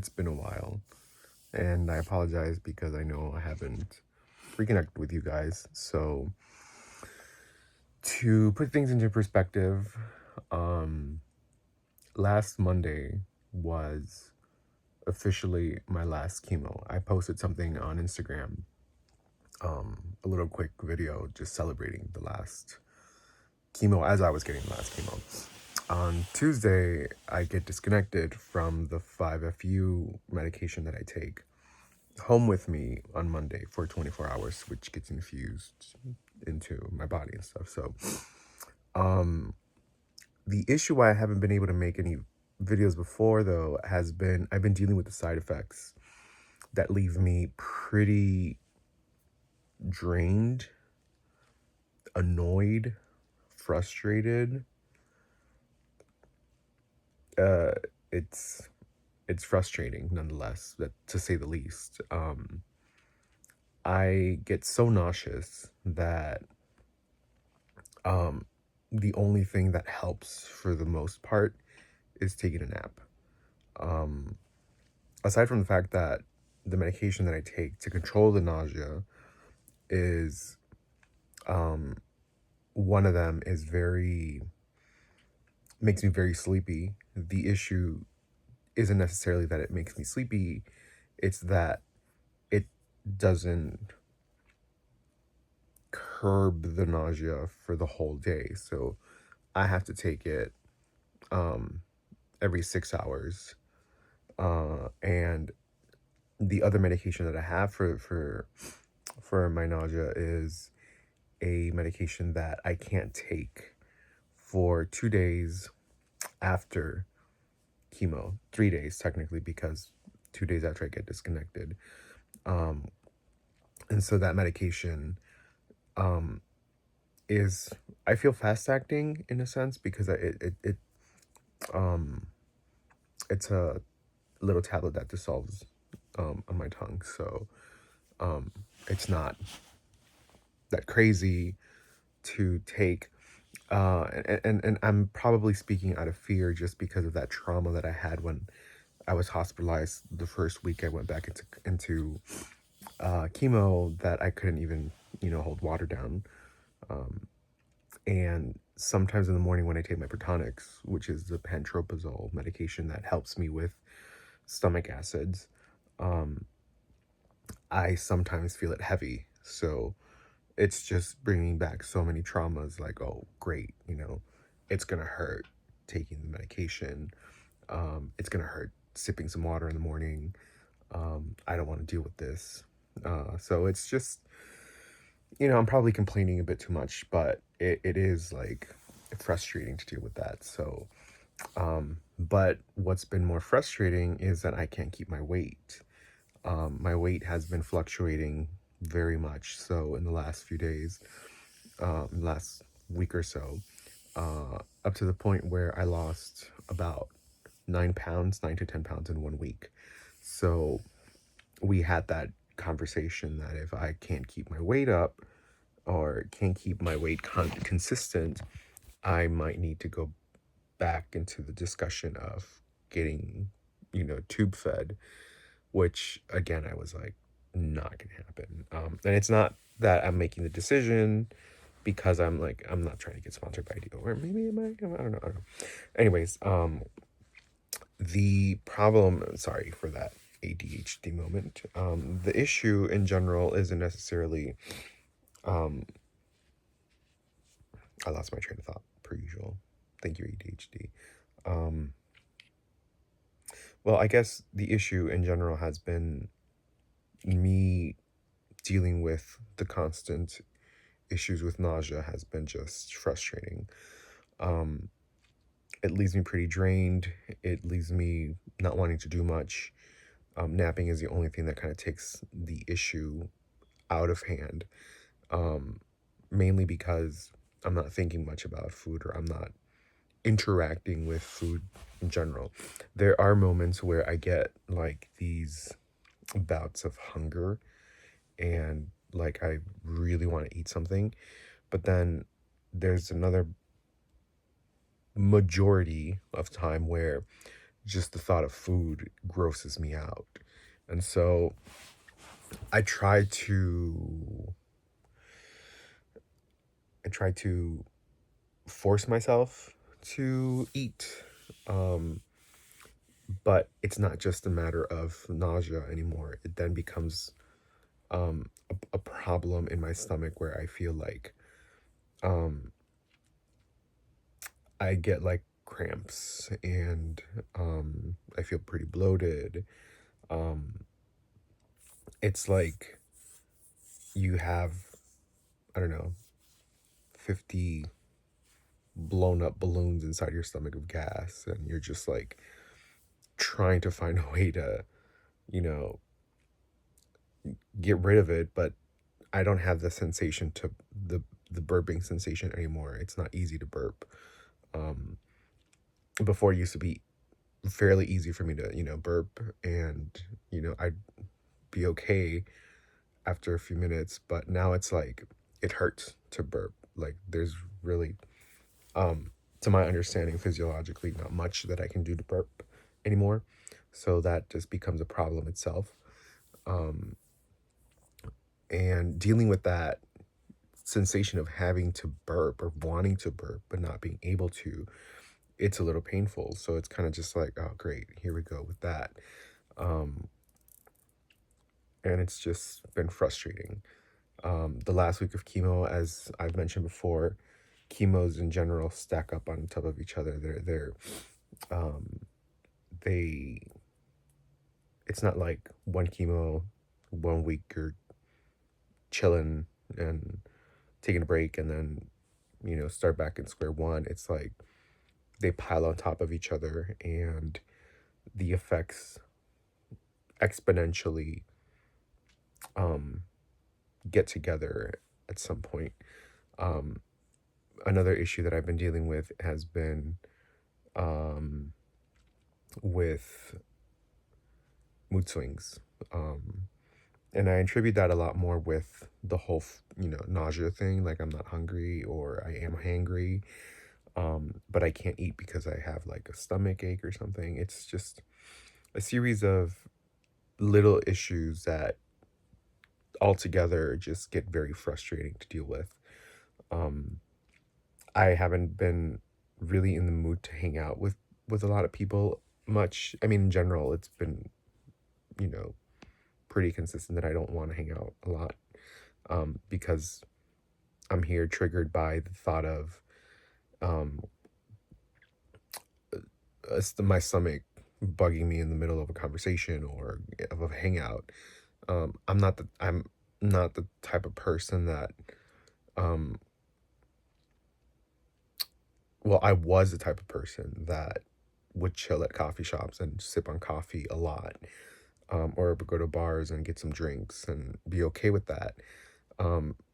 It's been a while, and I apologize because I know I haven't reconnected with you guys. So, to put things into perspective, um, last Monday was officially my last chemo. I posted something on Instagram, a little quick video just celebrating the last chemo as I was getting the last chemo. On Tuesday, I get disconnected from the 5FU medication that I take home with me on Monday for 24 hours, which gets infused into my body and stuff. So, the issue why I haven't been able to make any videos before, though, has been I've been dealing with the side effects that leave me pretty drained, annoyed, frustrated. Uh, it's it's frustrating nonetheless, that to say the least. I get so nauseous that the only thing that helps for the most part is taking a nap. Um, Aside from the fact that the medication that I take to control the nausea is one of them is very makes me very sleepy. The issue isn't necessarily that it makes me sleepy, it's that it doesn't curb the nausea for the whole day. So I have to take it every 6 hours. And the other medication that I have for my nausea is a medication that I can't take for 2 days after chemo, 3 days technically, because 2 days after I get disconnected. And so that medication is, I feel fast acting in a sense because it's a little tablet that dissolves on my tongue. So it's not that crazy to take. And I'm probably speaking out of fear just because of that trauma that I had when I was hospitalized the first week I went back into chemo, that I couldn't even, hold water down. And sometimes in the morning when I take my Protonix, which is the pantoprazole medication that helps me with stomach acids, I sometimes feel it heavy. So it's just bringing back so many traumas, like, oh, great, it's going to hurt taking the medication. It's going to hurt sipping some water in the morning. I don't want to deal with this. So it's just, I'm probably complaining a bit too much, but it is like frustrating to deal with that. So, but what's been more frustrating is that I can't keep my weight. My weight has been fluctuating very much so in the last few days, last week or so, up to the point where I lost about 9 pounds, 9 to 10 pounds in 1 week. So we had that conversation that if I can't keep my weight up or can't keep my weight consistent, I might need to go back into the discussion of getting, tube fed, which again, I was like, not gonna happen. And it's not that I'm making the decision because I'm not trying to get sponsored by Deal, or maybe am I? I don't know. Anyways, the problem, sorry for that ADHD moment. The issue in general isn't necessarily, I lost my train of thought per usual. Thank you, ADHD. Well, I guess the issue in general has been me dealing with the constant issues with nausea has been just frustrating. It leaves me pretty drained. It leaves me not wanting to do much. Napping is the only thing that kind of takes the issue out of hand, mainly because I'm not thinking much about food, or I'm not interacting with food in general. There are moments where I get like these bouts of hunger and like I really want to eat something, but then there's another majority of time where just the thought of food grosses me out. And so I try to I try to force myself to eat. Um, but it's not just a matter of nausea anymore. It then becomes a problem in my stomach where I feel like um, I get like cramps and I feel pretty bloated. Um, it's like you have, I don't know, 50 blown up balloons inside your stomach of gas, and you're just like trying to find a way to, you know, get rid of it, but I don't have the sensation to the the burping sensation anymore. It's not easy to burp. Um, Before it used to be fairly easy for me to, burp, and I'd be okay after a few minutes, but now it's like it hurts to burp. Like there's really to my understanding physiologically not much that I can do to burp anymore. So that just becomes a problem itself. Um and dealing with that sensation of having to burp or wanting to burp but not being able to, it's a little painful. So it's kind of just like, oh great, here we go with that. Um and it's just been frustrating. The last week of chemo, as I've mentioned before, chemos in general stack up on top of each other. Um, they, it's not like one chemo, 1 week you're chilling and taking a break and then, start back in square one. It's like they pile on top of each other and the effects exponentially um, get together at some point. Um, Another issue that I've been dealing with has been um, with mood swings. And I attribute that a lot more with the whole, nausea thing. Like I'm not hungry or I am hangry, but I can't eat because I have like a stomach ache or something. It's just a series of little issues that altogether just get very frustrating to deal with. Um, I haven't been really in the mood to hang out with a lot of people much. I mean, in general, it's been, you know, pretty consistent that I don't want to hang out a lot, because I'm here triggered by the thought of um, my stomach bugging me in the middle of a conversation or of a hangout. I'm not the type of person that um, well, I was the type of person that would chill at coffee shops and sip on coffee a lot, or go to bars and get some drinks and be okay with that.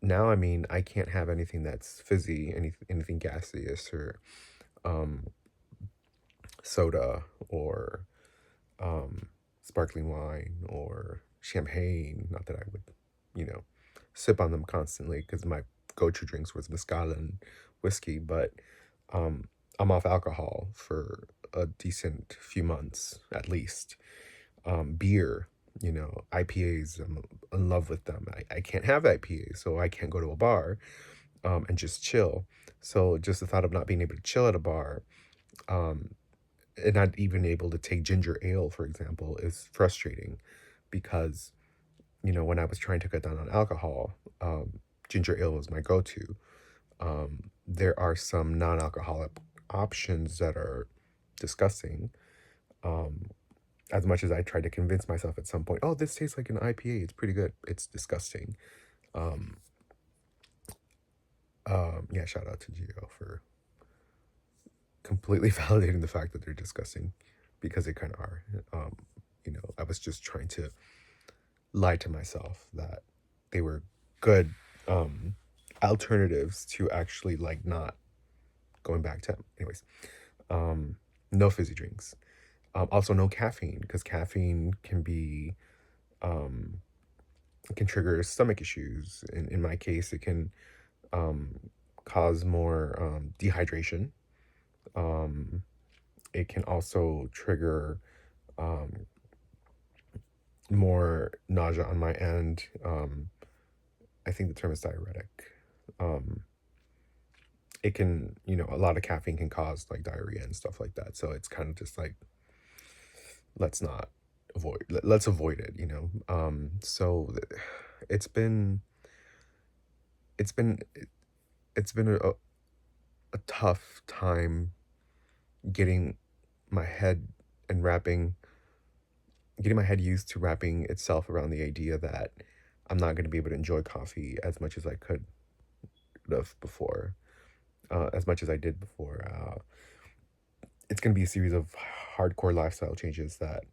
Now, I mean, I can't have anything that's fizzy, anything gaseous or um, soda or um, sparkling wine or champagne. Not that I would, you know, sip on them constantly because my go-to drinks was mezcal and whiskey, but um, I'm off alcohol for a decent few months at least. Beer, IPAs, I'm in love with them. I can't have IPAs, so I can't go to a bar and just chill. So just the thought of not being able to chill at a bar, um, and not even able to take ginger ale, for example, is frustrating because, when I was trying to cut down on alcohol, ginger ale was my go-to. There are some non-alcoholic options that are disgusting. Um, as much as I tried to convince myself at some point, oh, this tastes like an IPA, it's pretty good. It's disgusting. Um, yeah, shout out to Gio for completely validating the fact that they're disgusting because they kind of are. I was just trying to lie to myself that they were good alternatives to actually like not going back to. Anyways, no fizzy drinks. Also, no caffeine because caffeine can be can trigger stomach issues. In my case, it can um, cause more dehydration. Um, It can also trigger um, more nausea on my end. I think the term is diuretic. Um, it can, a lot of caffeine can cause like diarrhea and stuff like that. So it's kind of just like, let's not let's avoid it, So it's been, it's been, it's been a tough time getting my head and getting my head used to wrapping itself around the idea that I'm not going to be able to enjoy coffee as much as I could have before, as much as I did before. It's going to be a series of hardcore lifestyle changes that,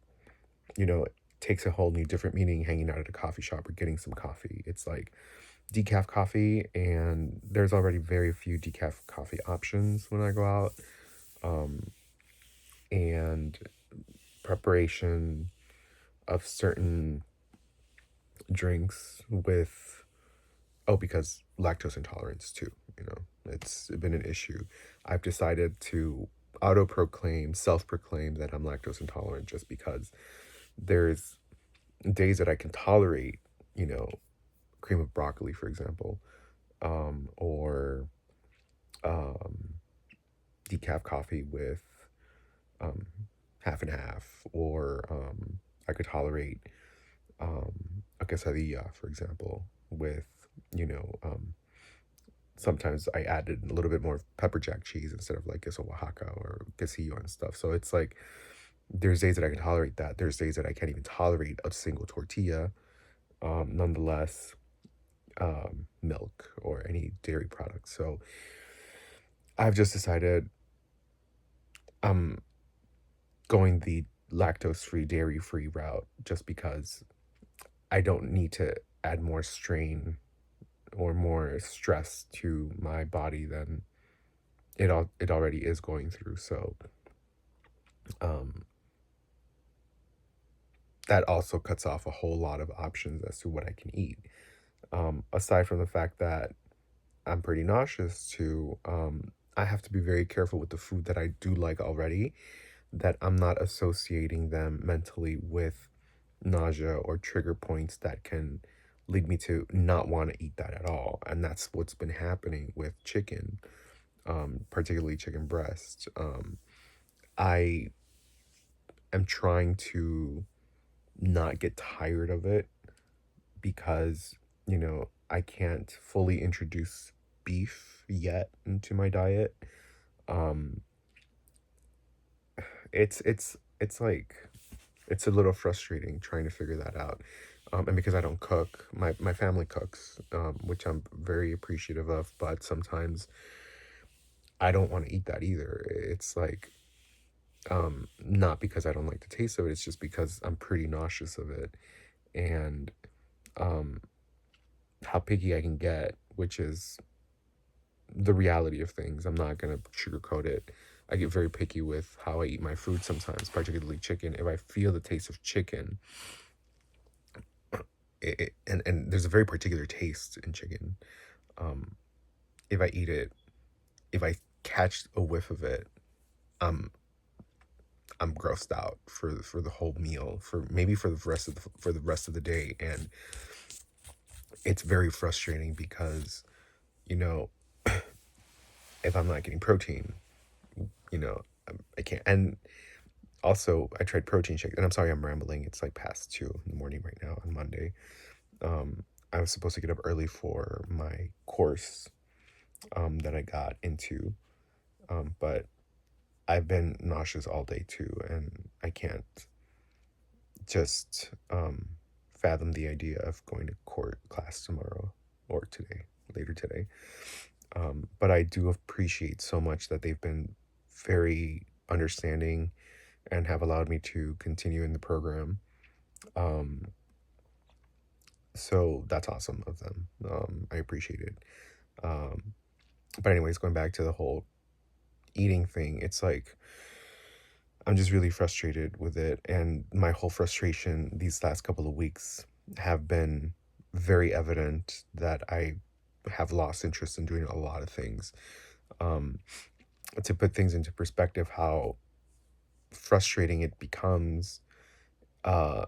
you know, takes a whole new different meaning hanging out at a coffee shop or getting some coffee. It's like decaf coffee, and there's already very few decaf coffee options when I go out. Um, and preparation of certain drinks with, oh, because lactose intolerance too, it's been an issue. I've decided to self-proclaim that I'm lactose intolerant just because there's days that I can tolerate, you know, cream of broccoli, for example, or um, decaf coffee with um, half and half, or I could tolerate a quesadilla, for example, with, you know, sometimes I added a little bit more pepper jack cheese instead of like queso Oaxaca or quesillo and stuff. So it's like there's days that I can tolerate that. There's days that I can't even tolerate a single tortilla. Nonetheless, milk or any dairy products. So I've just decided I'm going the lactose free, dairy free route just because I don't need to add more strain or more stress to my body than it already is going through. So um, that also cuts off a whole lot of options as to what I can eat. Aside from the fact that I'm pretty nauseous too, I have to be very careful with the food that I do like already, that I'm not associating them mentally with nausea or trigger points that can lead me to not want to eat that at all. And that's what's been happening with chicken, particularly chicken breast. I am trying to not get tired of it because, I can't fully introduce beef yet into my diet. Um, it's like it's a little frustrating trying to figure that out. And because I don't cook, my family cooks, which I'm very appreciative of, but sometimes I don't want to eat that either. It's like not because I don't like the taste of it, it's just because I'm pretty nauseous of it. And um how picky I can get, which is the reality of things. I'm not gonna sugarcoat it. I get very picky with how I eat my food sometimes, particularly chicken. If I feel the taste of chicken, and there's a very particular taste in chicken. Um, if I eat it, if I catch a whiff of it, I'm I'm grossed out for the whole meal, for maybe for the rest of the day, and it's very frustrating because you know if I'm not getting protein, I can't. And also, I tried protein shake, and I'm sorry I'm rambling. It's like past 2 in the morning right now on Monday. I was supposed to get up early for my course that I got into, but I've been nauseous all day too, and I can't just fathom the idea of going to court class tomorrow or today, later today. But I do appreciate so much that they've been very understanding and have allowed me to continue in the program. Um, so that's awesome of them. I appreciate it. Um, but anyways, going back to the whole eating thing, it's like I'm just really frustrated with it, and my whole frustration these last couple of weeks have been very evident that I have lost interest in doing a lot of things. Um, to put things into perspective, how frustrating it becomes, uh,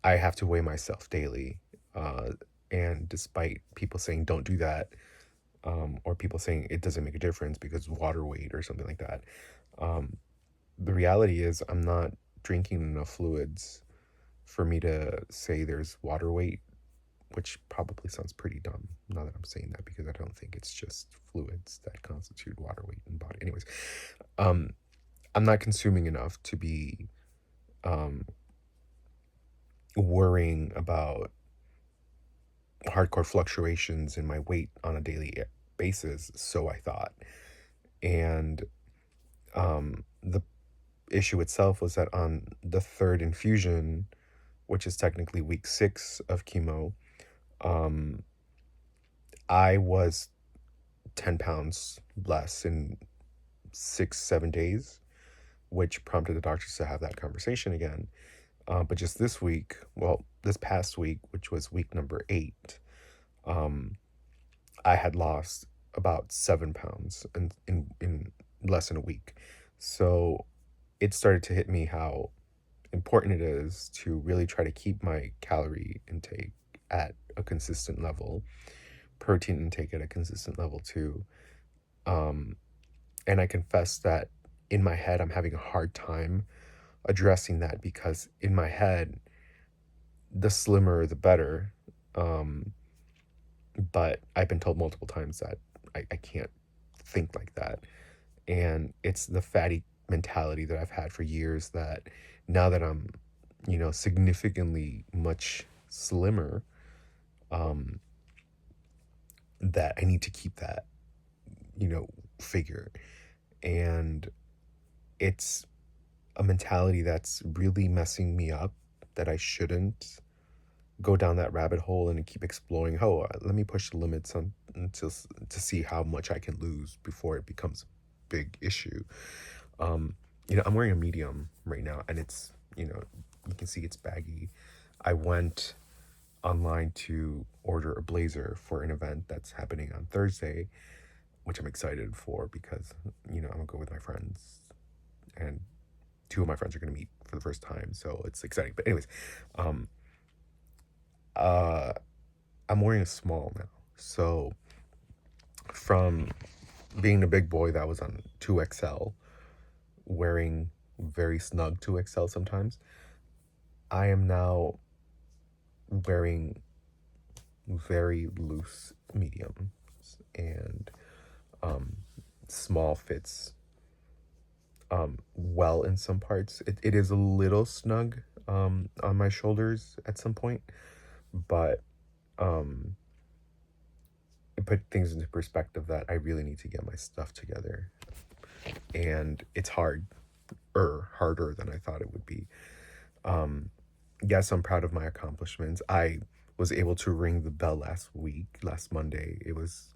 I have to weigh myself daily. Uh, and despite people saying don't do that, or people saying it doesn't make a difference because water weight or something like that, um, the reality is I'm not drinking enough fluids for me to say there's water weight, which probably sounds pretty dumb now that I'm saying that, because I don't think it's just fluids that constitute water weight in the body. Anyways, um, I'm not consuming enough to be um, worrying about hardcore fluctuations in my weight on a daily basis, so I thought. And the issue itself was that on the third infusion, which is technically week 6 of chemo, um, I was 10 pounds less in 6, 7 days, which prompted the doctors to have that conversation again. But just this week, well, this past week, which was week number 8, um, I had lost about 7 pounds in less than a week. So it started to hit me how important it is to really try to keep my calorie intake at a consistent level, protein intake at a consistent level too. Um, and I confess that in my head, I'm having a hard time addressing that, because in my head, the slimmer the better. Um, but I've been told multiple times that I can't think like that. And it's the fatty mentality that I've had for years, that now that I'm, significantly much slimmer, um, that I need to keep that, figure. And it's a mentality that's really messing me up, that I shouldn't go down that rabbit hole and keep exploring. Oh, let me push the limits on until to see how much I can lose before it becomes a big issue. Um, I'm wearing a medium right now, and it's, you can see it's baggy. I went online to order a blazer for an event that's happening on Thursday, which I'm excited for, because, I'm gonna go with my friends, and 2 of my friends are gonna meet for the first time, so it's exciting. But anyways, um, uh, I'm wearing a small now. So from being a big boy that was on 2XL, wearing very snug 2XL sometimes, I am now wearing very loose mediums, and um, small fits well in some parts. It is a little snug on my shoulders at some point, but um, it put things into perspective that I really need to get my stuff together. And it's harder than I thought it would be. Yes, I'm proud of my accomplishments. I was able to ring the bell last Monday. It was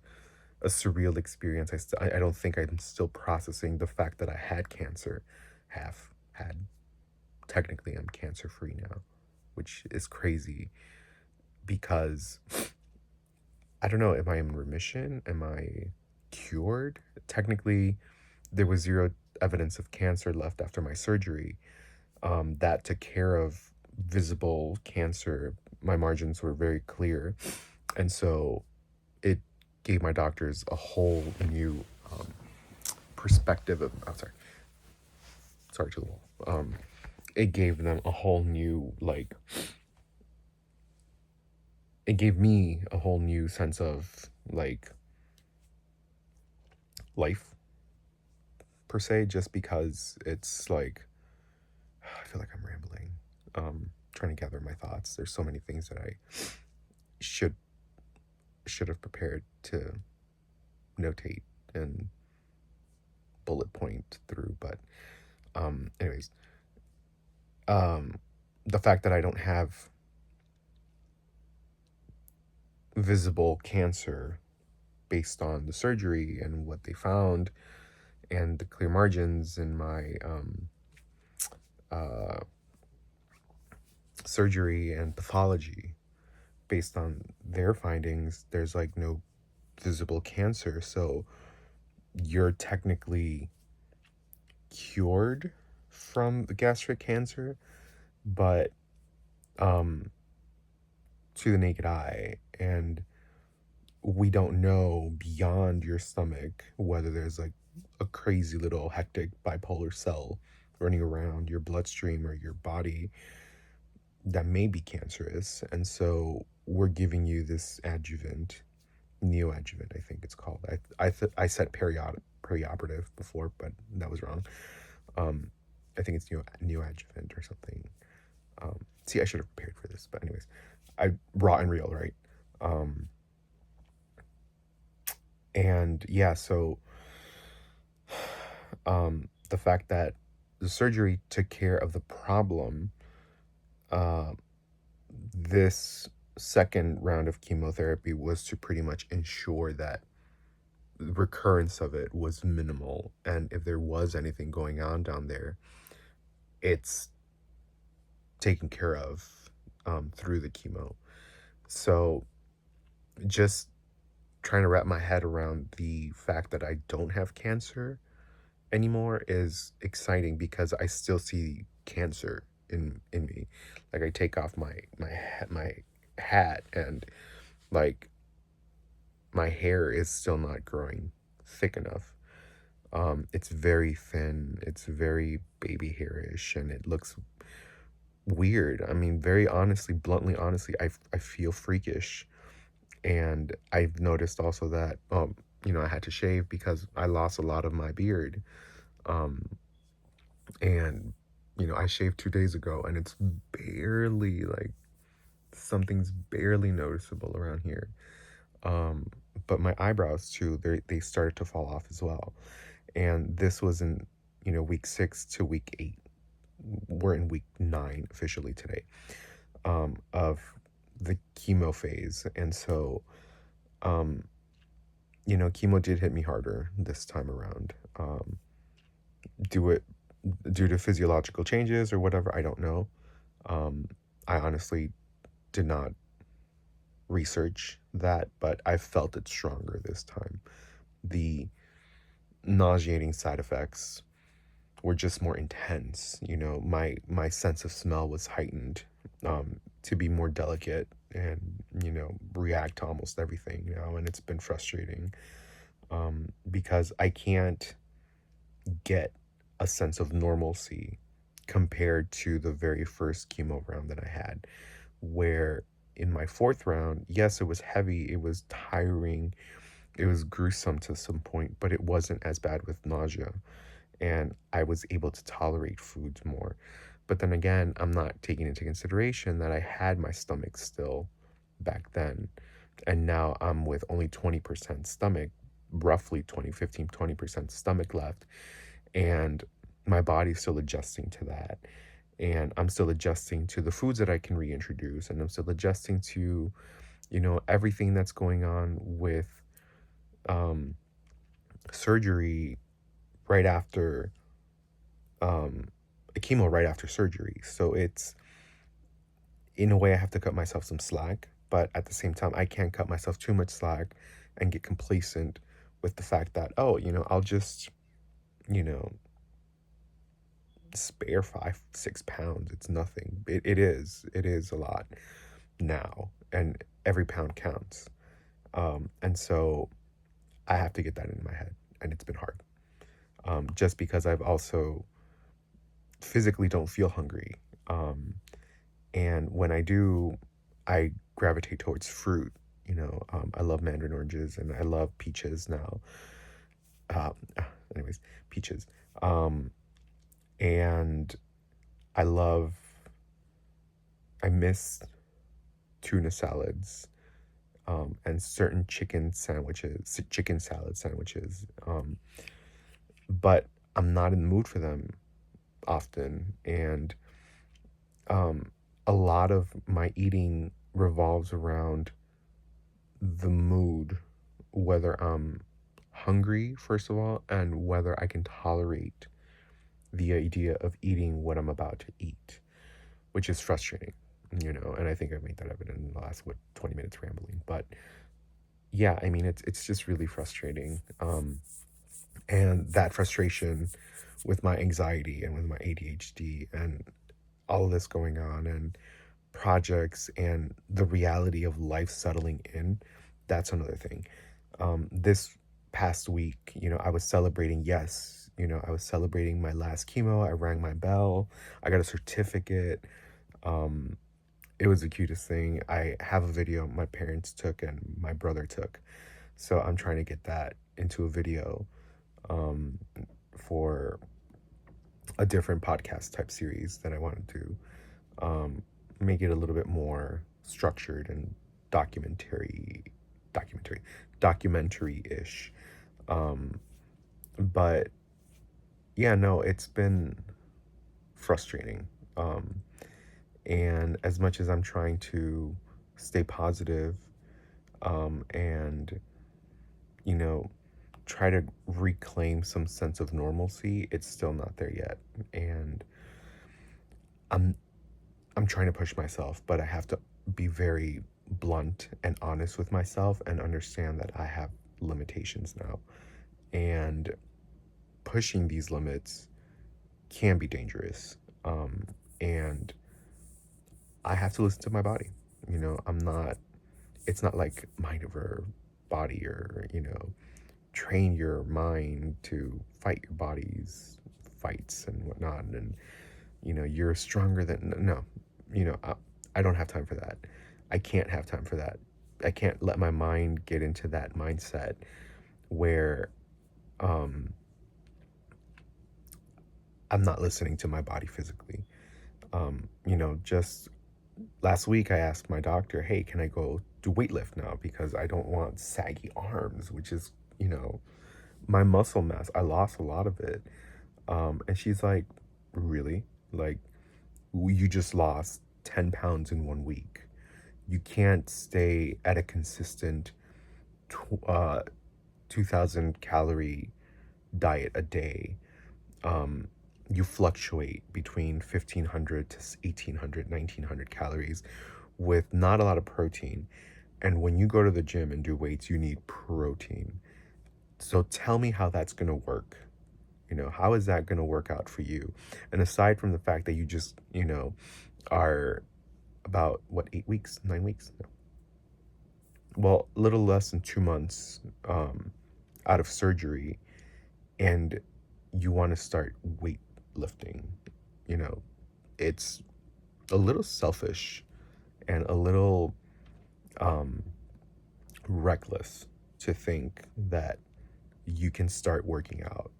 a surreal experience. I don't think I'm still processing the fact that I had cancer. Have had. Technically, I'm cancer free now, which is crazy, because I don't know, am I in remission? Am I cured? Technically, there was zero evidence of cancer left after my surgery. That took care of visible cancer. My margins were very clear. And so it gave my doctors a whole new perspective of, I'm sorry to the wall. It gave them a whole new, it gave me a whole new sense of, life, per se, just because it's I feel like I'm rambling. Trying to gather my thoughts. There's so many things that I should have prepared to notate and bullet point through, but anyways, the fact that I don't have visible cancer based on the surgery and what they found, and the clear margins in my uh, surgery and pathology, based on their findings, there's no visible cancer. So you're technically cured from the gastric cancer, but um, to the naked eye. And we don't know beyond your stomach whether there's like a crazy little hectic bipolar cell running around your bloodstream or your body that may be cancerous. And so we're giving you this adjuvant, neoadjuvant, I think it's called. I said perioperative before, but that was wrong. Um, I think it's neoadjuvant or something. See, I should have prepared for this, but anyways, I raw and real, right? Um, and yeah, so the fact that the surgery took care of the problem, uh, this second round of chemotherapy was to pretty much ensure that the recurrence of it was minimal. And if there was anything going on down there, it's taken care of through the chemo. So just trying to wrap my head around the fact that I don't have cancer anymore is exciting because I still see cancer in me. Like I take off my hat and like my hair is still not growing thick enough. It's very thin. It's very baby hairish, and it looks weird. I mean, very honestly, bluntly honestly, I feel freakish, and I've noticed also that I had to shave because I lost a lot of my beard. Um, and I shaved 2 days ago, and it's barely like something's barely noticeable around here. Um, but my eyebrows too, they started to fall off as well. And this was in week 6 to week 8. We're in week 9 officially today, of the chemo phase. And so chemo did hit me harder this time around. Do it due to physiological changes or whatever, I don't know. I honestly did not research that, but I felt it stronger this time. The nauseating side effects were just more intense. My sense of smell was heightened, to be more delicate and react to almost everything. And it's been frustrating, because I can't get a sense of normalcy compared to the very first chemo round that I had, where in my fourth round, yes, it was heavy, it was tiring, it was gruesome to some point, but it wasn't as bad with nausea, and I was able to tolerate foods more. But then again, I'm not taking into consideration that I had my stomach still back then, and now I'm with only 20% stomach, roughly 20% stomach left, and my body's still adjusting to that. And I'm still adjusting to the foods that I can reintroduce, and I'm still adjusting to, everything that's going on with um, surgery right after a chemo right after surgery. So it's, in a way, I have to cut myself some slack, but at the same time, I can't cut myself too much slack and get complacent with the fact that, oh, I'll just, you know, spare 5, 6 pounds. It's nothing. It is a lot now, and every pound counts. And so I have to get that in my head, and it's been hard. Just because I've also physically don't feel hungry. And when I do, I gravitate towards fruit. I love mandarin oranges, and I love peaches now. Uh, anyways, peaches. And I love, I miss tuna salads, and certain chicken salad sandwiches. But I'm not in the mood for them often. And a lot of my eating revolves around the mood, whether I'm hungry, first of all, and whether I can tolerate the idea of eating what I'm about to eat, which is frustrating, and I think I've made that evident in the last, 20 minutes rambling. But yeah, I mean, it's just really frustrating. And that frustration with my anxiety and with my ADHD and all of this going on and projects and the reality of life settling in, that's another thing. This past week, I was celebrating, yes, I was celebrating my last chemo. I rang my bell. I got a certificate. Um, it was the cutest thing. I have a video my parents took and my brother took. So I'm trying to get that into a video um, for a different podcast type series that I want to do. Make it a little bit more structured and documentary, documentary, documentary-ish. Um, but yeah, no, it's been frustrating. And as much as I'm trying to stay positive, and you know, try to reclaim some sense of normalcy, it's still not there yet. And I'm I'm trying to push myself, but I have to be very blunt and honest with myself and understand that I have limitations now. And pushing these limits can be dangerous. And I have to listen to my body. I'm not, it's not like mind over body or, train your mind to fight your body's fights and whatnot. And, you're stronger than, no, I don't have time for that. I can't have time for that. I can't let my mind get into that mindset where um, I'm not listening to my body physically. Just last week I asked my doctor, hey, can I go do weightlift now? Because I don't want saggy arms, which is, my muscle mass. I lost a lot of it. And she's like, really? Like, you just lost 10 pounds in 1 week. You can't stay at a consistent 2,000 calorie diet a day. Um, you fluctuate between 1,500 to 1,800, 1,900 calories with not a lot of protein. And when you go to the gym and do weights, you need protein. So tell me how that's going to work. How is that going to work out for you? And aside from the fact that you just, are about what, 8 weeks, 9 weeks? No. Well, a little less than 2 months out of surgery, and you want to start weightlifting. You know, it's a little selfish and a little um, reckless to think that you can start working out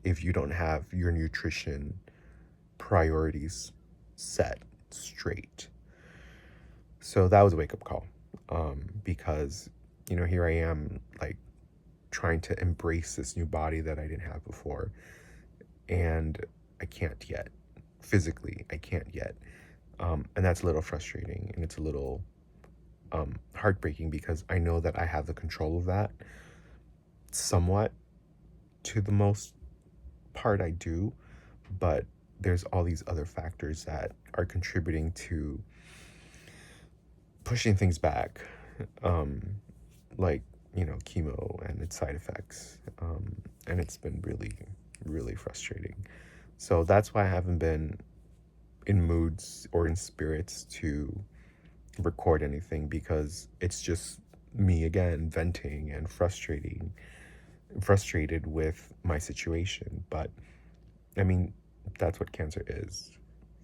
if you don't have your nutrition priorities set straight. So that was a wake up call, because, here I am, like, trying to embrace this new body that I didn't have before. And I can't yet. Physically, I can't yet. And that's a little frustrating and it's a little heartbreaking because I know that I have the control of that somewhat. To the most part, I do. But there's all these other factors that are contributing to pushing things back, like, chemo and its side effects. And it's been really, really frustrating. So that's why I haven't been in moods or in spirits to record anything, because it's just me again venting and frustrated with my situation. But I mean, that's what cancer is.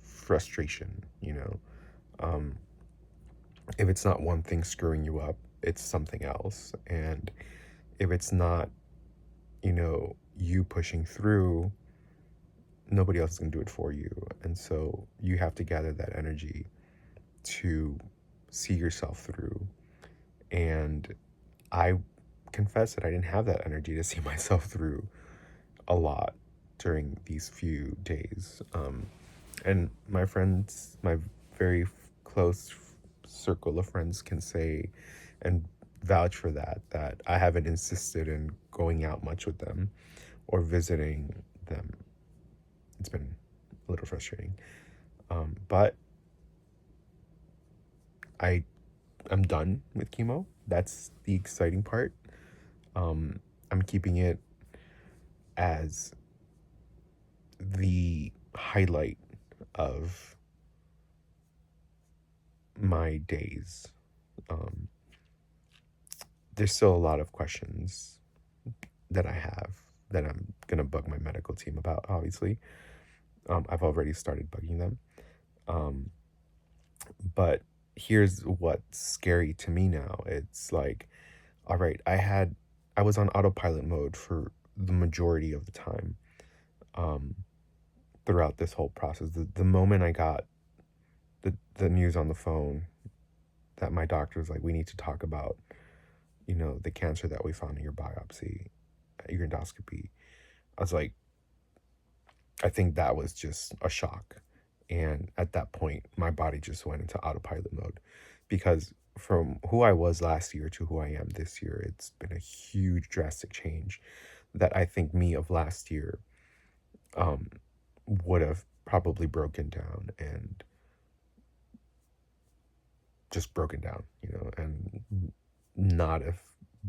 Frustration. Um, if it's not one thing screwing you up, it's something else. And if it's not, you pushing through, nobody else is going to do it for you. And so you have to gather that energy to see yourself through. And I confess that I didn't have that energy to see myself through a lot during these few days. And my friends, my very close circle of friends can say and vouch for that I haven't insisted in going out much with them or visiting them. It's been a little frustrating. But I'm done with chemo. That's the exciting part. I'm keeping it as the highlight of my days. Um, there's still a lot of questions that I have that I'm gonna bug my medical team about, obviously. I've already started bugging them. Um, but here's what's scary to me now. It's like, all right, I was on autopilot mode for the majority of the time, um, throughout this whole process. The moment I got the news on the phone that my doctor was like, we need to talk about, the cancer that we found in your biopsy, your endoscopy. I was like, I think that was just a shock. And at that point, my body just went into autopilot mode because from who I was last year to who I am this year, it's been a huge, drastic change that I think me of last year um, would have probably broken down and just broken down, and not if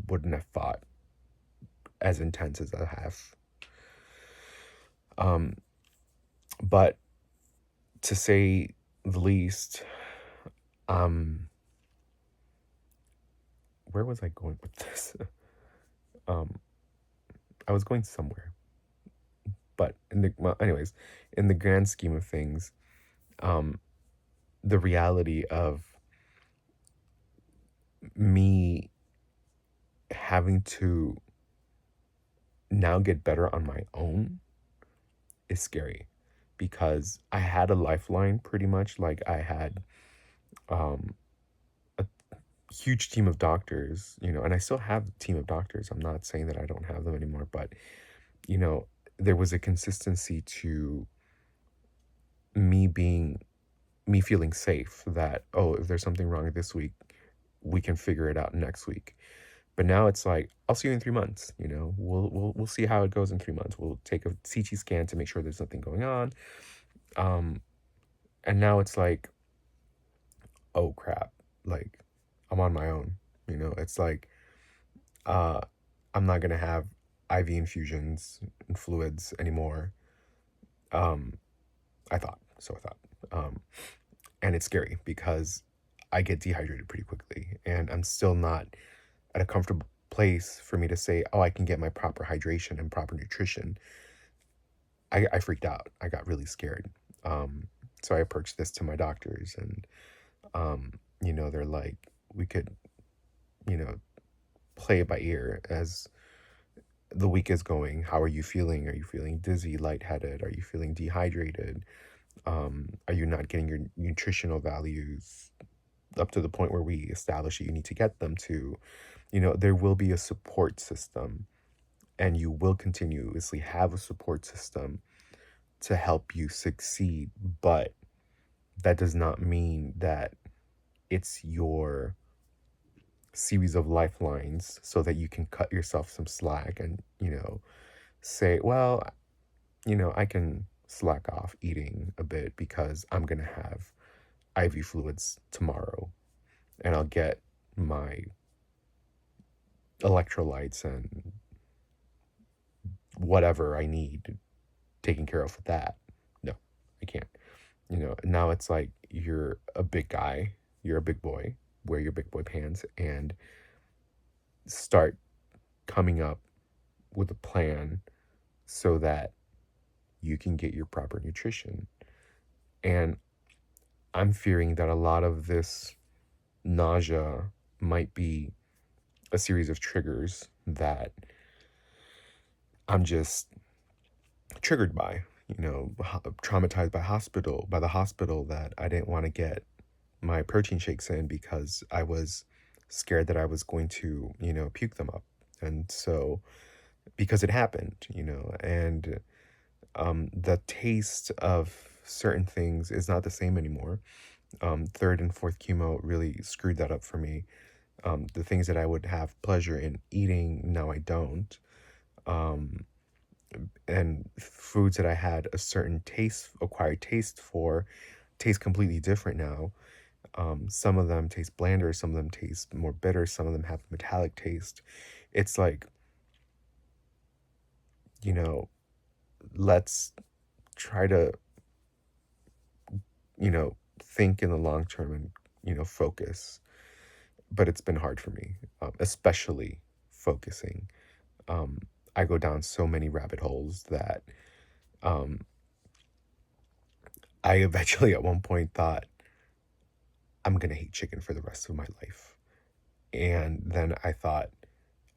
wouldn't have fought as intense as I have. Um, but to say the least, um, where was I going with this? um, I was going somewhere, but anyways, in the grand scheme of things, um, the reality of me having to now get better on my own is scary because I had a lifeline pretty much. Like I had um, a huge team of doctors, and I still have a team of doctors. I'm not saying that I don't have them anymore, but you know, there was a consistency to me being me feeling safe that, oh, if there's something wrong this week, we can figure it out next week. But now it's like, I'll see you in 3 months. We'll see how it goes in 3 months. We'll take a CT scan to make sure there's nothing going on. And now it's like, oh crap, like I'm on my own. It's like, uh, I'm not gonna have IV infusions and fluids anymore. Um, I thought. And it's scary because I get dehydrated pretty quickly, and I'm still not at a comfortable place for me to say, oh, I can get my proper hydration and proper nutrition. I freaked out. I got really scared. So I approached this to my doctors, and they're like, we could, you know, play it by ear as the week is going. How are you feeling? Are you feeling dizzy, lightheaded? Are you feeling dehydrated? Are you not getting your nutritional values up to the point where we establish that you need to get them to? There will be a support system, and you will continuously have a support system to help you succeed, but that does not mean that it's your series of lifelines so that you can cut yourself some slack and, say, well, I can slack off eating a bit because I'm going to have IV fluids tomorrow and I'll get my electrolytes and whatever I need taken care of with that. No, I can't. Now it's like you're a big guy, you're a big boy, wear your big boy pants and start coming up with a plan so that you can get your proper nutrition. And I'm fearing that a lot of this nausea might be a series of triggers that I'm just triggered by, traumatized by the hospital that I didn't want to get my protein shakes in because I was scared that I was going to, puke them up. And so, because it happened, and the taste of certain things is not the same anymore. Third and fourth chemo really screwed that up for me. The things that I would have pleasure in eating, now I don't. Um, and foods that I had a certain acquired taste for, taste completely different now. Some of them taste blander, some of them taste more bitter, some of them have metallic taste. It's like, you know, let's try to, think in the long term and, focus. But it's been hard for me, especially focusing. Um, I go down so many rabbit holes that um, I eventually at one point thought, I'm going to hate chicken for the rest of my life. And then I thought,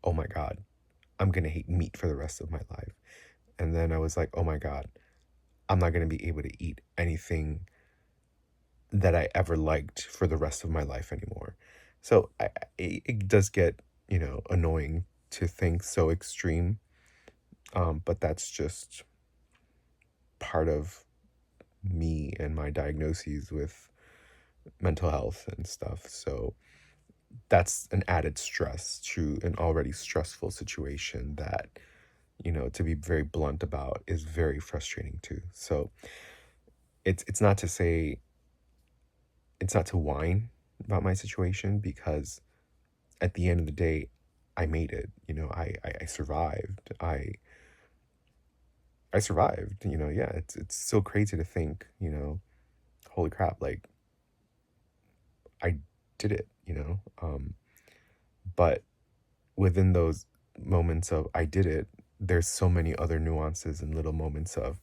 oh my God, I'm going to hate meat for the rest of my life. And then I was like, oh my God, I'm not going to be able to eat anything that I ever liked for the rest of my life anymore. So it does get, annoying to think so extreme. But that's just part of me and my diagnoses with mental health and stuff. So that's an added stress to an already stressful situation that, to be very blunt about, is very frustrating too. So it's not to say, it's not to whine about my situation, because at the end of the day, I made it. I survived. I survived. Yeah, it's so crazy to think, holy crap, like I did it, but within those moments of I did it, there's so many other nuances and little moments of,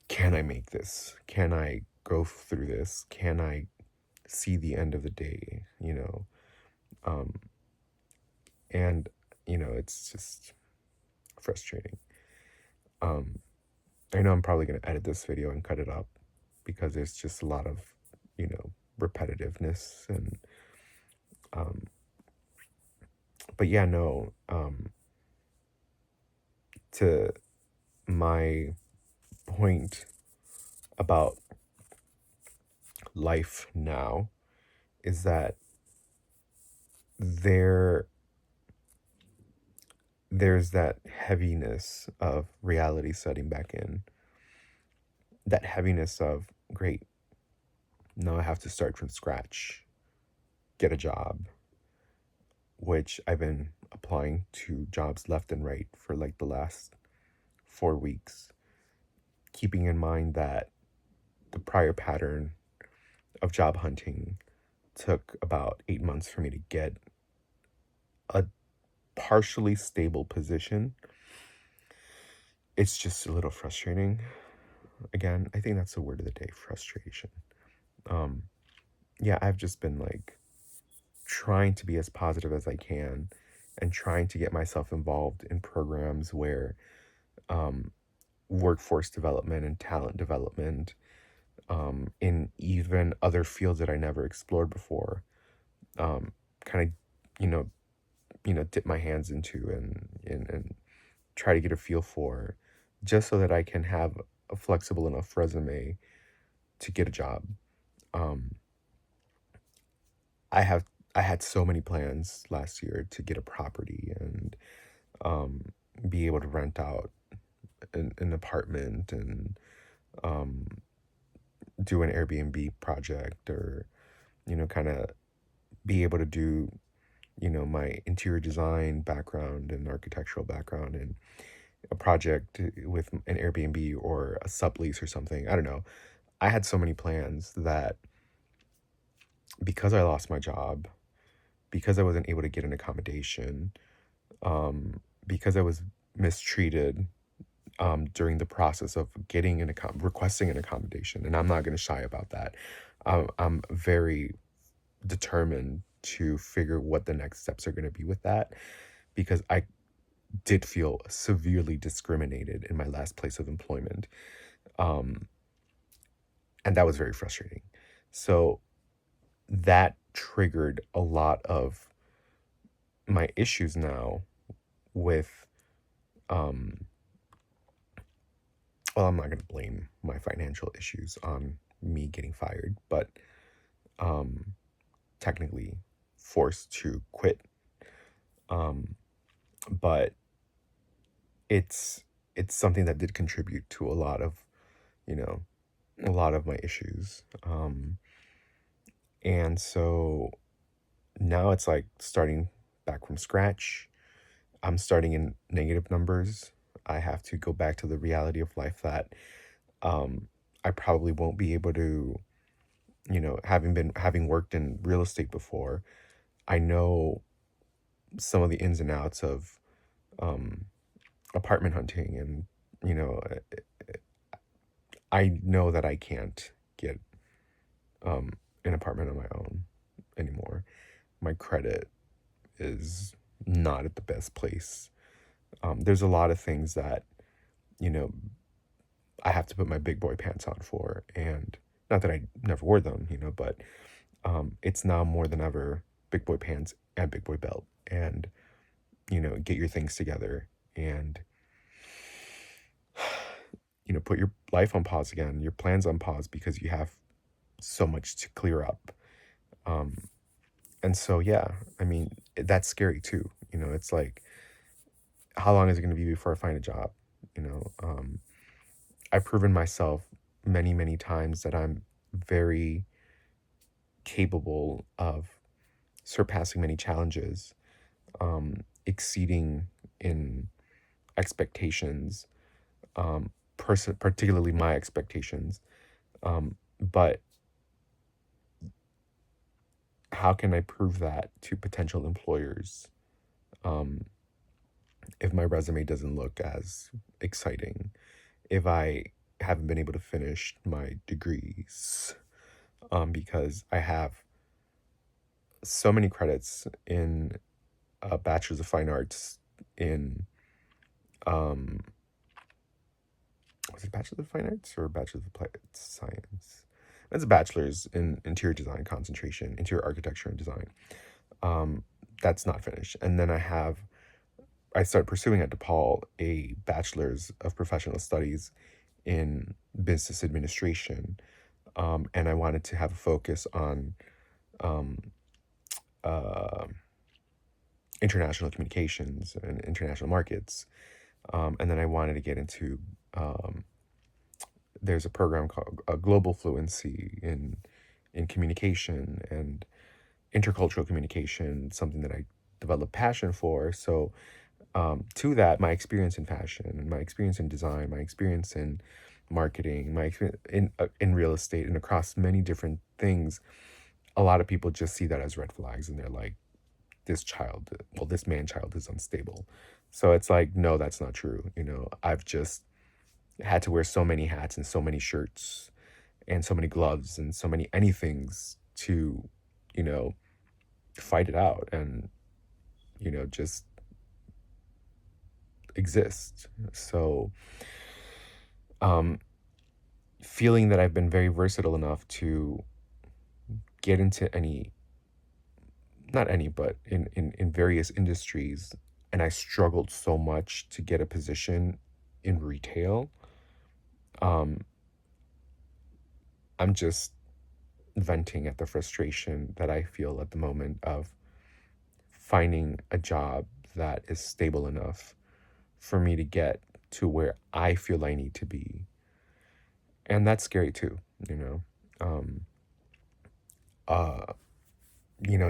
can I make this? Can I go through this? Can I see the end of the day? Um, and it's just frustrating. Um, I know I'm probably gonna edit this video and cut it up because there's just a lot of, repetitiveness and um, but yeah, no, to my point about life now is that there there's that heaviness of reality setting back in. That heaviness of, great, now I have to start from scratch, get a job, which I've been applying to jobs left and right for like the last 4 weeks, keeping in mind that the prior pattern of job hunting took about 8 months for me to get a partially stable position. It's just a little frustrating. Again, I think that's the word of the day, frustration. Um, yeah, I've just been like trying to be as positive as I can and trying to get myself involved in programs where um, workforce development and talent development, in even other fields that I never explored before, kind of, dip my hands into and try to get a feel for, just so that I can have a flexible enough resume to get a job. Um, I have I had so many plans last year to get a property and um, be able to rent out an apartment and um, do an Airbnb project, or kind of be able to do my interior design background and architectural background and a project with an Airbnb or a sublease or something. I don't know. I had so many plans that, because I lost my job, because I wasn't able to get an accommodation, because I was mistreated during the process of getting requesting an accommodation, and I'm not going to shy about that. I'm very determined to figure what the next steps are going to be with that, because I did feel severely discriminated in my last place of employment, um, and that was very frustrating. So that triggered a lot of my issues now with um, well, I'm not going to blame my financial issues on me getting fired, but um, technically forced to quit. Um, but it's it's something that did contribute to you know, a lot of my issues. And so now it's like starting back from scratch. I'm starting in negative numbers. I have to go back to the reality of life that Um, I probably won't be able to, having worked in real estate before, I know some of the ins and outs of um, apartment hunting, and you know, I know that I can't get um, an apartment on my own anymore. My credit is not at the best place. There's a lot of things that, you know, I have to put my big boy pants on for. And not that I never wore them, but it's now more than ever big boy pants and big boy belt. And, get your things together and, put your life on pause again, your plans on pause because you have so much to clear up. Um, and so, yeah, I mean, that's scary too. It's like, how long is it going to be before I find a job? You know, um, I've proven myself many, many times that I'm very capable of surpassing many challenges, exceeding in expectations, particularly my expectations. But how can I prove that to potential employers um, if my resume doesn't look as exciting? If I haven't been able to finish my degrees, because I have so many credits in a bachelor's of fine arts in um was it bachelor's of fine arts or bachelor's of applied science? It's a bachelor's in interior design concentration, interior architecture and design. Um, that's not finished. And then I started pursuing at DePaul a bachelor's of professional studies in business administration. And I wanted to have a focus on um, uh, international communications and international markets. And then I wanted to get into, there's a program called Global Fluency in communication and intercultural communication, something that I developed passion for. So to that, my experience in fashion and my experience in design, my experience in marketing, my experience in real estate and across many different things, a lot of people just see that as red flags and they're like, this man child is unstable. So it's like, no, that's not true. I've just had to wear so many hats and so many shirts and so many gloves and so many anythings to, you know, fight it out and, just exist. So, um, feeling that I've been very versatile enough to get into not any, but in various industries, and I struggled so much to get a position in retail. Um, I'm just venting at the frustration that I feel at the moment of finding a job that is stable enough for me to get to where I feel I need to be. And that's scary too, you know. Um, uh,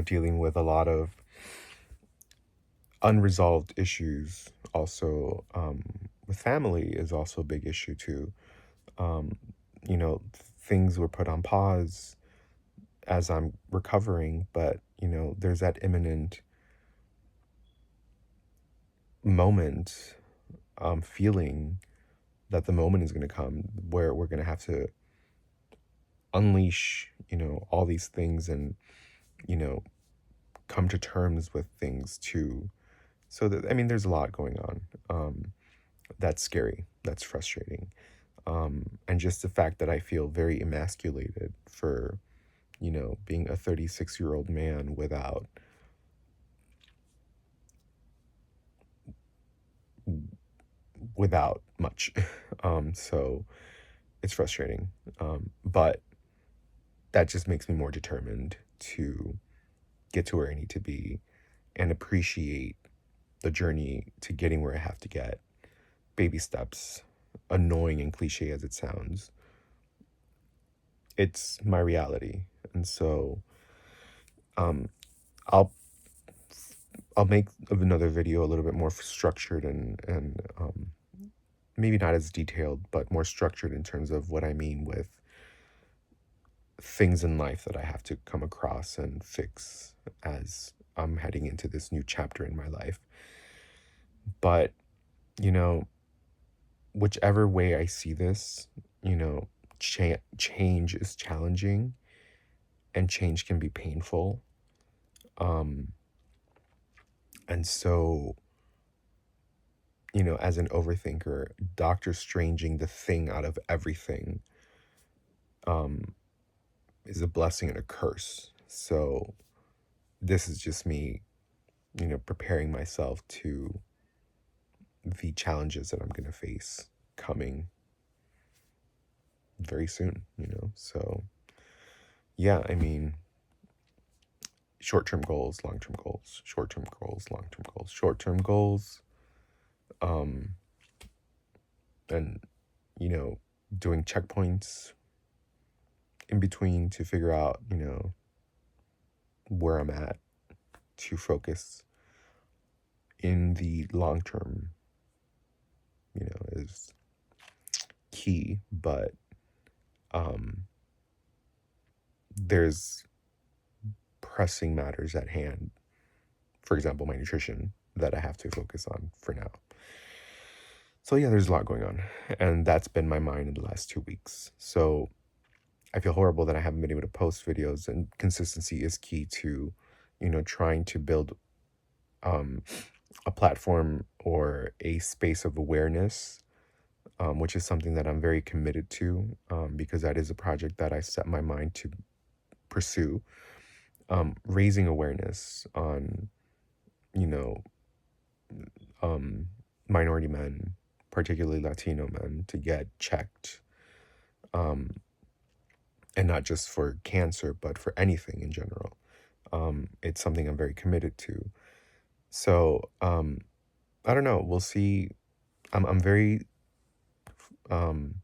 Dealing with a lot of unresolved issues also, with family is also a big issue too. Um, Things were put on pause as I'm recovering, but there's that imminent moment, feeling that the moment is going to come where we're going to have to unleash, all these things and, you know, come to terms with things too. So that, I mean, there's a lot going on. That's scary. That's frustrating. And just the fact that I feel very emasculated for, being a 36-year-old man without much. So it's frustrating. But that just makes me more determined to get to where I need to be and appreciate the journey to getting where I have to get. Baby steps, annoying and cliche as it sounds, it's my reality. And so um, I'll I'll make another video a little bit more structured and maybe not as detailed, but more structured in terms of what I mean with things in life that I have to come across and fix as I'm heading into this new chapter in my life. But, you know, whichever way I see this, you know, change is challenging and change can be painful. Um, and so, you know, as an overthinker, Doctor Stranging the thing out of everything um, is a blessing and a curse. So this is just me, you know, preparing myself to the challenges that I'm going to face coming very soon, you know? So, yeah, I mean, short-term goals, long-term goals, short-term goals, long-term goals, short-term goals, um, and, you know, doing checkpoints in between to figure out, you know, where I'm at to focus in the long term, you know, is key, but um, there's pressing matters at hand. For example, my nutrition that I have to focus on for now. So yeah, there's a lot going on, and that's been my mind in the last 2 weeks. So I feel horrible that I haven't been able to post videos, and consistency is key to, you know, trying to build um, a platform or a space of awareness, which is something that I'm very committed to, because that is a project that I set my mind to pursue. Raising awareness on, you know, um, minority men, particularly Latino men, to get checked, um, and not just for cancer, but for anything in general. It's something I'm very committed to. So I don't know. We'll see. I'm very um,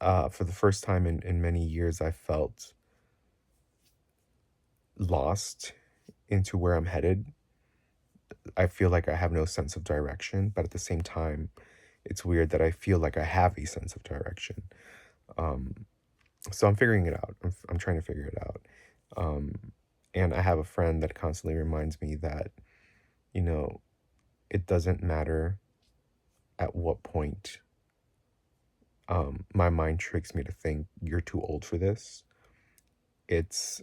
for the first time in many years, I felt lost into where I'm headed. I feel like I have no sense of direction, but at the same time, it's weird that I feel like I have a sense of direction. Um, so I'm figuring it out. I'm trying to figure it out. Um, and I have a friend that constantly reminds me that, you know, it doesn't matter at what point my mind tricks me to think you're too old for this. It's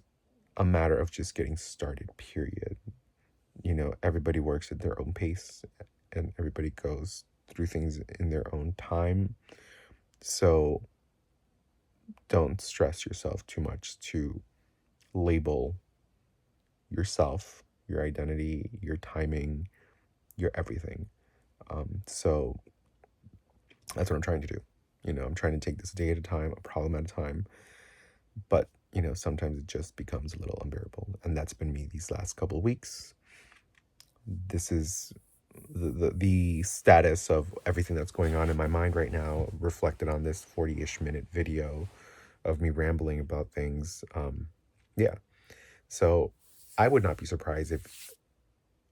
a matter of just getting started, period. You know, everybody works at their own pace and everybody goes through things in their own time. So don't stress yourself too much to label yourself, your identity, your timing, your everything. So that's what I'm trying to do. You know, I'm trying to take this day at a time, a problem at a time. But, you know, sometimes it just becomes a little unbearable. And that's been me these last couple of weeks. This is the status of everything that's going on in my mind right now, reflected on this 40-ish minute video of me rambling about things. Yeah. So I would not be surprised if,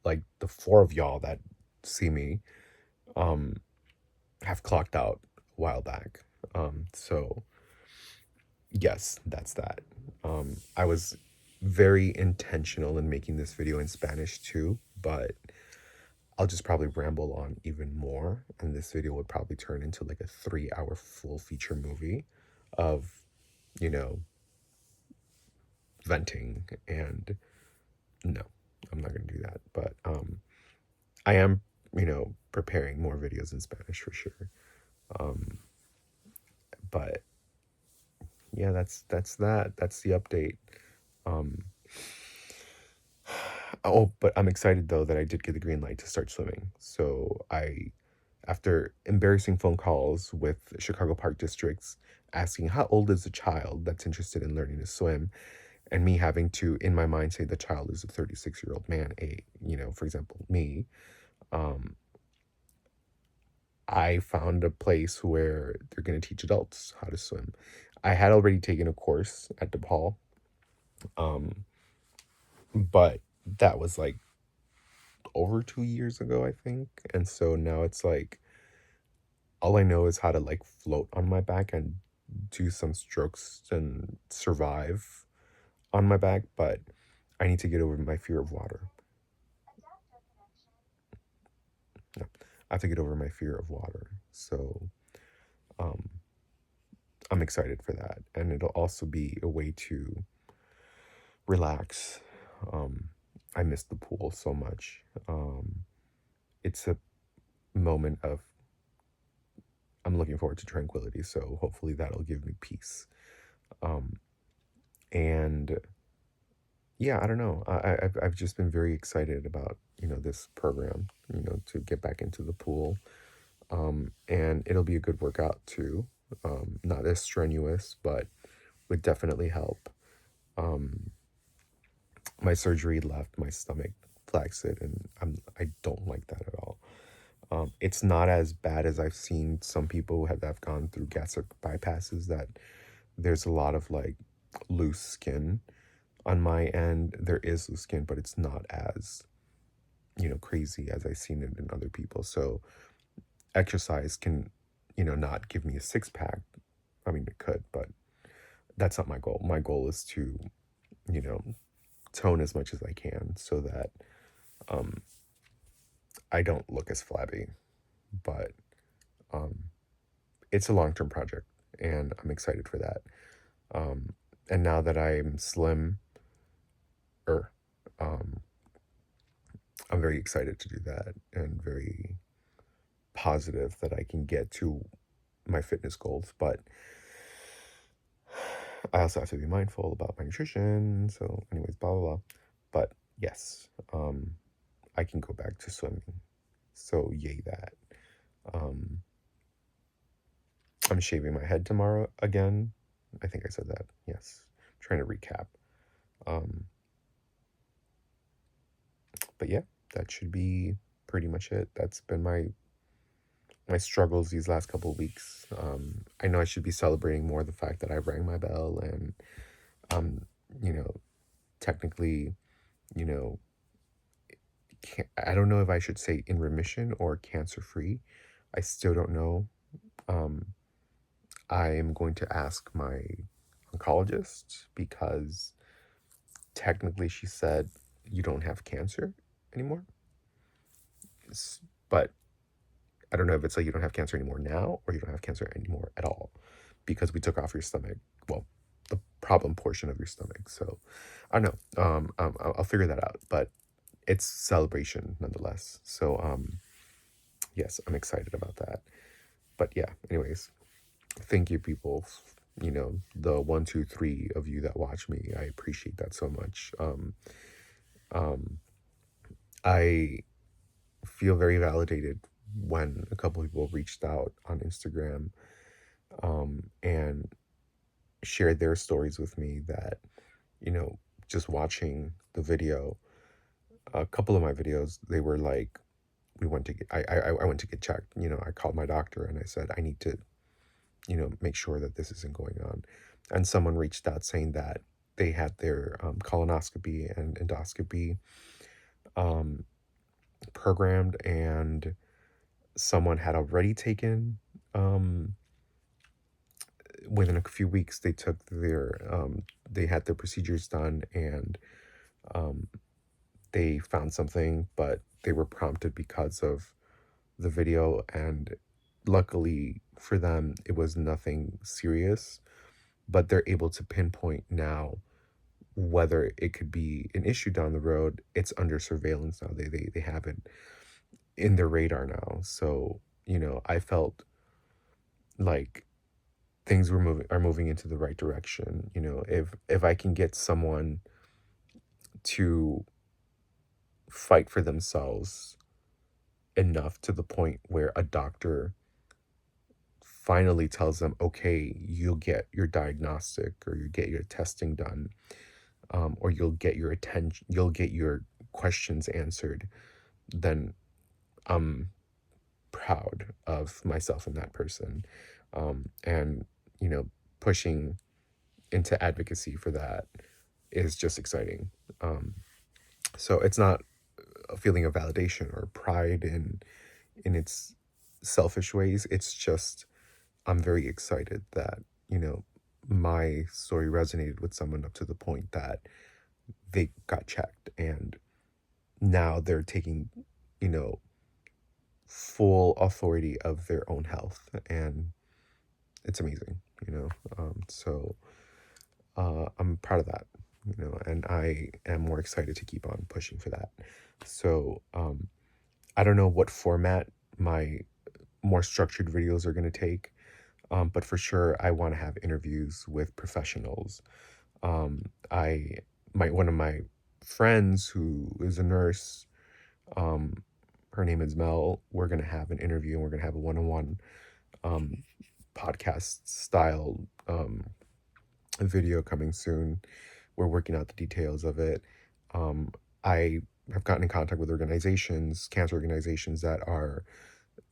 like, the four of y'all that see me um have clocked out a while back. So yes, that's that. I was very intentional in making this video in Spanish too, but I'll just probably ramble on even more, and this video would probably turn into like a 3 hour full feature movie of, you know, venting. And no, I'm not gonna do that. But I am, you know, preparing more videos in Spanish for sure. Um, but yeah, that's that. That's the update. Um, oh, but I'm excited though that I did get the green light to start swimming. So after embarrassing phone calls with Chicago Park districts asking how old is the child that's interested in learning to swim, and me having to, in my mind, say the child is a 36-year-old man, you know, for example, me, um, I found a place where they're going to teach adults how to swim. I had already taken a course at DePaul, um, but that was like over 2 years ago, I think. And so now it's like all I know is how to like float on my back and do some strokes and survive on my back, but I need to get over my fear of water. No, I have to get over my fear of water. So um, I'm excited for that. And it'll also be a way to relax. Um, I miss the pool so much. It's a moment of, I'm looking forward to tranquility. So hopefully that'll give me peace. Um, and yeah, I don't know. I've just been very excited about, this program, to get back into the pool. And it'll be a good workout too. Not as strenuous, but would definitely help. Um, my surgery left my stomach flaccid, and I don't like that at all. It's not as bad as I've seen some people have gone through gastric bypasses, that there's a lot of like loose skin. On my end, there is loose skin, but it's not as, crazy as I've seen it in other people. So exercise can, not give me a six pack. I mean, it could, but that's not my goal. My goal is to, you know, tone as much as I can so that um, I don't look as flabby. But um, it's a long term project, and I'm excited for that. Um, and now that I'm slim, er, um, I'm very excited to do that, and very positive that I can get to my fitness goals. But I also have to be mindful about my nutrition. So, anyways, blah blah blah. But yes, I can go back to swimming. So yay that. Um, I'm shaving my head tomorrow again. I think I said that. Yes. I'm trying to recap. Um, but yeah, that should be pretty much it. That's been my struggles these last couple of weeks. I know I should be celebrating more the fact that I rang my bell, and um, you know, technically, you know, I don't know if I should say in remission or cancer free. I still don't know. Um, I am going to ask my oncologist, because technically she said you don't have cancer anymore. But I don't know if it's like you don't have cancer anymore now, or you don't have cancer anymore at all, because we took off your stomach. Well, the problem portion of your stomach. So I don't know. I'll figure that out. But it's celebration nonetheless. So yes, I'm excited about that. But yeah, anyways, thank you, people. The 1, 2, 3 of you that watch me, I appreciate that so much. Um, I feel very validated when a couple people reached out on Instagram, and shared their stories with me, that, you know, just watching the video, a couple of my videos, they were like, we went to get, I went to get checked. I called my doctor and I said, I need to, make sure that this isn't going on. And someone reached out saying that they had their colonoscopy and endoscopy um, programmed, and someone had already taken, within a few weeks, they took they had their procedures done, and um, they found something, but they were prompted because of the video. And luckily for them, it was nothing serious, but they're able to pinpoint now whether it could be an issue down the road. It's under surveillance now. They have it in their radar now. So, I felt like things are moving into the right direction. If I can get someone to fight for themselves enough to the point where a doctor finally tells them, okay, you'll get your diagnostic, or you get your testing done, or you'll get your attention, you'll get your questions answered, then I'm proud of myself and that person. And, you know, pushing into advocacy for that is just exciting. So it's not a feeling of validation or pride in its selfish ways. It's just I'm very excited that, you know, my story resonated with someone up to the point that they got checked, and now they're taking, you know, full authority of their own health, and it's amazing, you know. I'm proud of that, you know, and I am more excited to keep on pushing for that. So I don't know what format my more structured videos are going to take, but for sure I want to have interviews with professionals. I my one of my friends who is a nurse, um, her name is Mel. We're gonna have an interview, and we're gonna have a one-on-one um, podcast style video coming soon. We're working out the details of it. Um, I have gotten in contact with organizations, cancer organizations, that are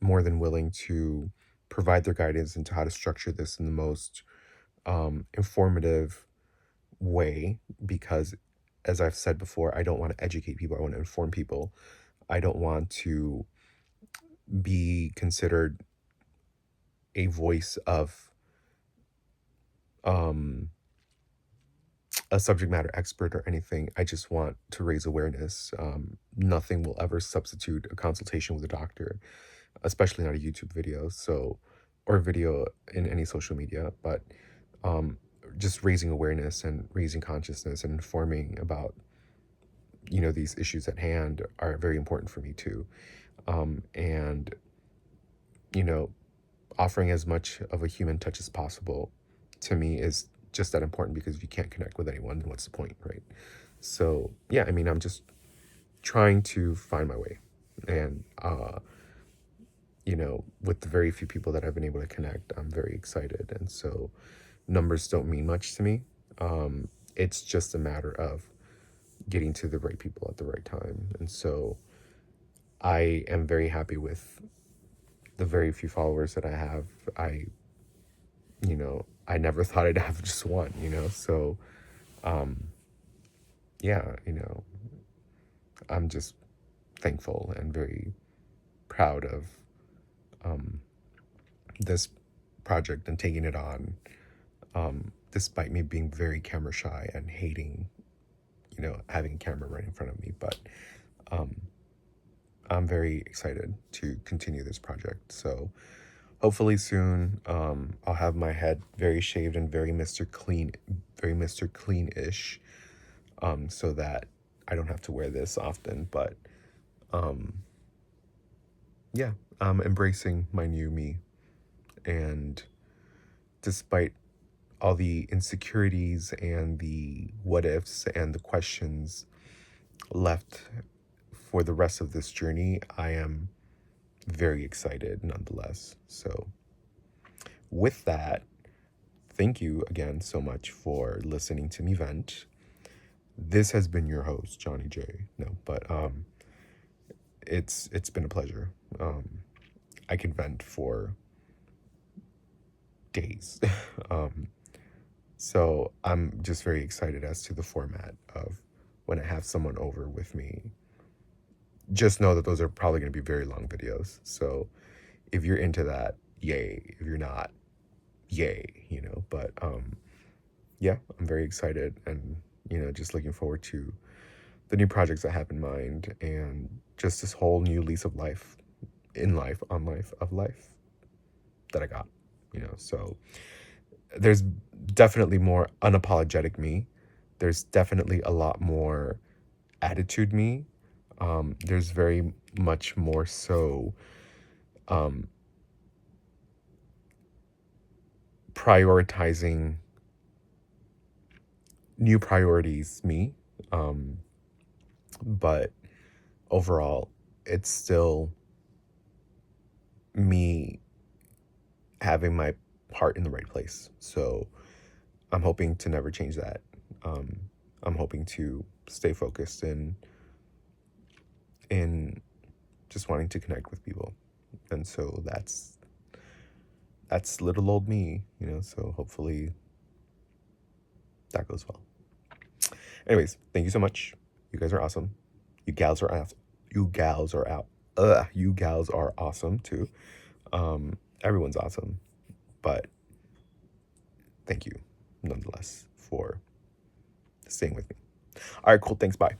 more than willing to provide their guidance into how to structure this in the most informative way, because, as I've said before, I don't want to educate people, I want to inform people. I don't want to be considered a voice of um a subject matter expert or anything. I just want to raise awareness. Nothing will ever substitute a consultation with a doctor, especially not a YouTube video, so, or video in any social media. But um just raising awareness and raising consciousness and informing about, you know, these issues at hand are very important for me too. And you know, offering as much of a human touch as possible to me is just that important, because if you can't connect with anyone, then what's the point, right? So yeah, I mean, I'm just trying to find my way, and you know, with the very few people that I've been able to connect, I'm very excited. And so numbers don't mean much to me. It's just a matter of getting to the right people at the right time. And so I am very happy with the very few followers that I have. You know, I never thought I'd have just one, you know. So yeah, you know, I'm just thankful and very proud of this project and taking it on, despite me being very camera shy and hating, you know, having a camera right in front of me. But I'm very excited to continue this project. So hopefully soon, I'll have my head very shaved and very Mr. Clean, very Mr. Clean-ish, so that I don't have to wear this often. But yeah, I'm embracing my new me, and despite all the insecurities and the what ifs and the questions left for the rest of this journey, I am very excited nonetheless. So with that, thank you again so much for listening to me vent. This has been your host, Johnny J. No, but it's been a pleasure. I can vent for days. So I'm just very excited as to the format of when I have someone over with me. Just know that those are probably going to be very long videos. So if you're into that, yay. If you're not, yay, you know. But yeah, I'm very excited, and, you know, just looking forward to the new projects I have in mind, and just this whole new lease of life, in life, on life, of life that I got, you know. So there's definitely more unapologetic me. There's definitely a lot more attitude me. There's very much more so prioritizing new priorities me. But overall, it's still me having my heart in the right place. So I'm hoping to never change that. I'm hoping to stay focused in just wanting to connect with people. And so that's little old me, you know. So hopefully that goes well. Anyways, thank you so much. You guys are awesome. You gals are awesome. You gals are out. You gals are awesome too. Everyone's awesome, but thank you nonetheless for staying with me. All right, cool. Thanks. Bye.